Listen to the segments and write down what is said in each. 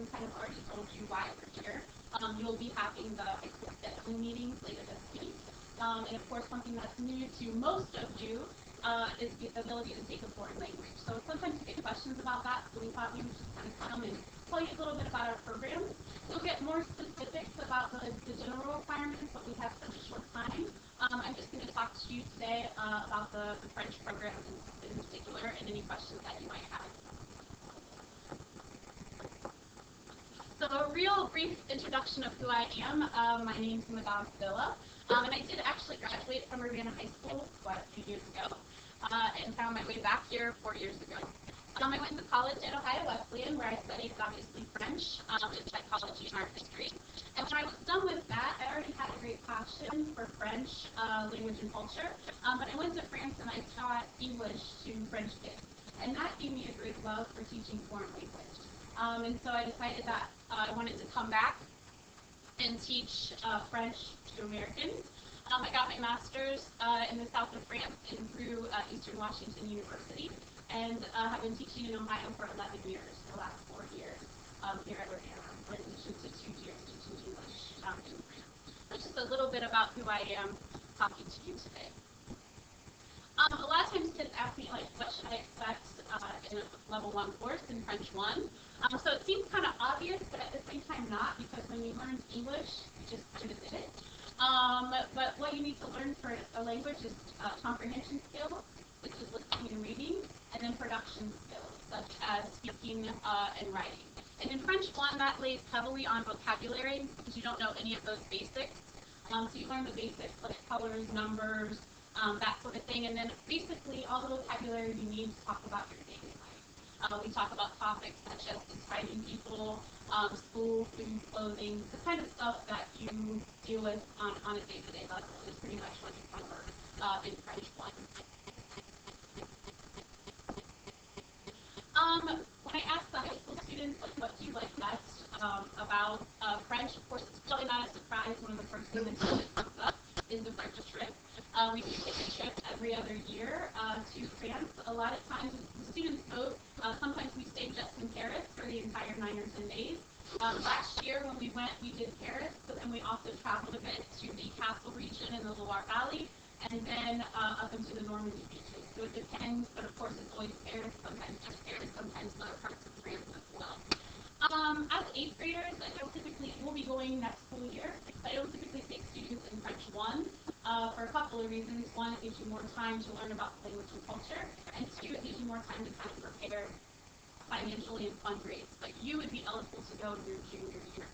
Catherine kind of already told you why we're here. You'll be having the high school scheduling meetings later this week. And of course, something that's new to most of you is the ability to take a foreign language. So sometimes you get questions about that, so we thought we would just kind of come and tell you a little bit about our program. We'll get more specifics about the general requirements, but we have such a short time. I'm just going to talk to you today about the French program in particular and any questions that you might have. So a real brief introduction of who I am. My name's Madame Villa, and I did actually graduate from Urbana High School quite a few years ago, and found my way back here 4 years ago. I went to college at Ohio Wesleyan, where I studied obviously French, and psychology and art history. And when I was done with that, I already had a great passion for French language and culture. But I went to France and I taught English to French kids, and that gave me a great love for teaching foreign language. And so I decided that I wanted to come back and teach French to Americans. I got my master's in the south of France and through Eastern Washington University, and have been teaching in Ohio for 11 years, the last 4 years here at Urbana, in addition to 2 years teaching English in France. So just a little bit about who I am talking to you today. A lot of times kids ask me, like, what should I expect in a level 1 course in French 1? So it seems kind of obvious, but at the same time not, because when you learn English, you just kind of did it. But what you need to learn for a language is comprehension skills, which is listening and reading, and then production skills, such as speaking and writing. And in French 1, that lays heavily on vocabulary, because you don't know any of those basics. So you learn the basics, like colors, numbers, that sort of thing, and then basically all the vocabulary you need to talk about your daily life. We talk about topics such as describing people, school, food, clothing, the kind of stuff that you deal with on a day-to-day level is pretty much what you cover in French 1. When I ask the high school students, like, what do you like best about French, of course, it's probably not a surprise. One of the first things that comes up is the French trip. We do take a trip every other year to France. A lot of times the students vote. Sometimes we stay just in Paris for the entire 9 or 10 days. Last year when we went, we did Paris, but then we also traveled a bit to the Castle region in the Loire Valley, and then up into the Normandy beaches. So it depends, but of course it's always Paris, sometimes just Paris, sometimes other parts of France as well. As 8th graders, we'll be going next school year. I don't typically take students in French 1 for a couple of reasons. One, it gives you more time to learn about the language and culture, and 2, it gives you more time to kind of prepare financially and fundraise. But you would be eligible to go your junior year.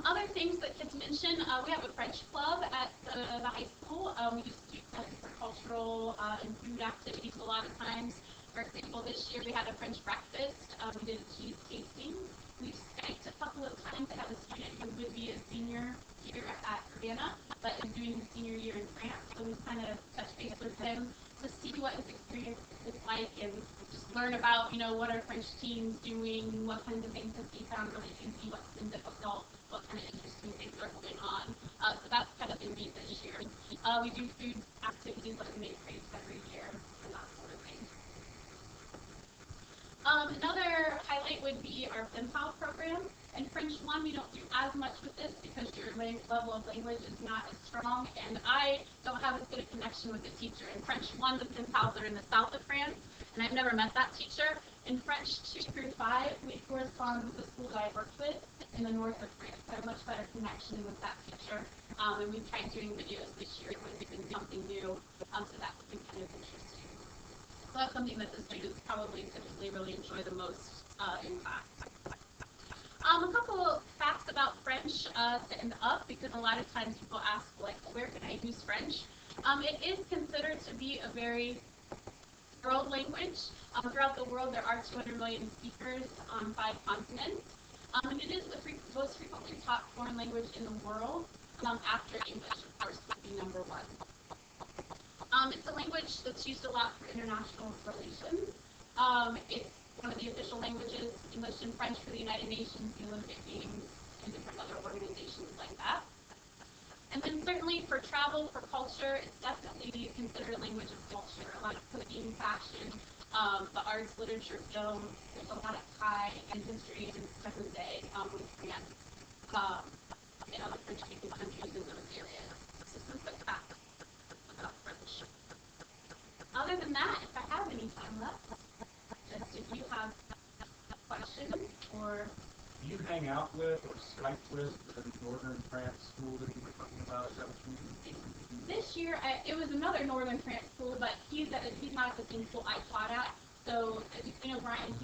Other things that kids mention, we have a French club at the high school. We just do for cultural and food activities a lot of times. For example, this year we had a French breakfast. We did a cheese tasting. We've Skyped a couple of times. I have a student who would be a senior here at Urbana, but is doing his senior year in France. So we kind of touch base with him to see what his experience is like and just learn about, what are French teams doing, what kinds of things have they found really easy, what's been difficult, what kind of interesting things are going on. So that's kind of been neat this year. We do food activities like we make crepes every year and that sort of thing. Another highlight would be our pen pal program. In French 1, we don't do as much with this because your level of language is not as strong, and I don't have as good a connection with the teacher. In French 1, the pen pals are in the south of France, and I've never met that teacher. In French 2 through 5, we correspond with the school that I worked with in the north of France. I have a much better connection with that teacher, and we've tried doing videos this year when we've been something new, so that's been kind of interesting. So that's something that the students probably typically really enjoy the most in class. A couple facts about French to end up, because a lot of times people ask, like, where can I use French? It is considered to be a very world language. Throughout the world, there are 200 million speakers on 5 continents. And it is the most frequently taught foreign language in the world, after English, of course, would be number 1. It's a language that's used a lot for international relations. It's one of the official languages, English and French, for the United Nations, the Olympic Games, and different other organizations like that. And then certainly for travel, for culture, it's definitely considered a language of culture. A lot of cooking, fashion, the arts, literature, film. There's a lot of Thai and history and Jose with France in other French-speaking countries in those areas. So some quick facts about French. Other than that, if I have any time left, just if you have questions or... Do you hang out with or Skype with the Northern France school that you were talking about? Is that what you mean? This year, it was another Northern France school, but he's not at the same school I taught at. So, as you know, Brian, he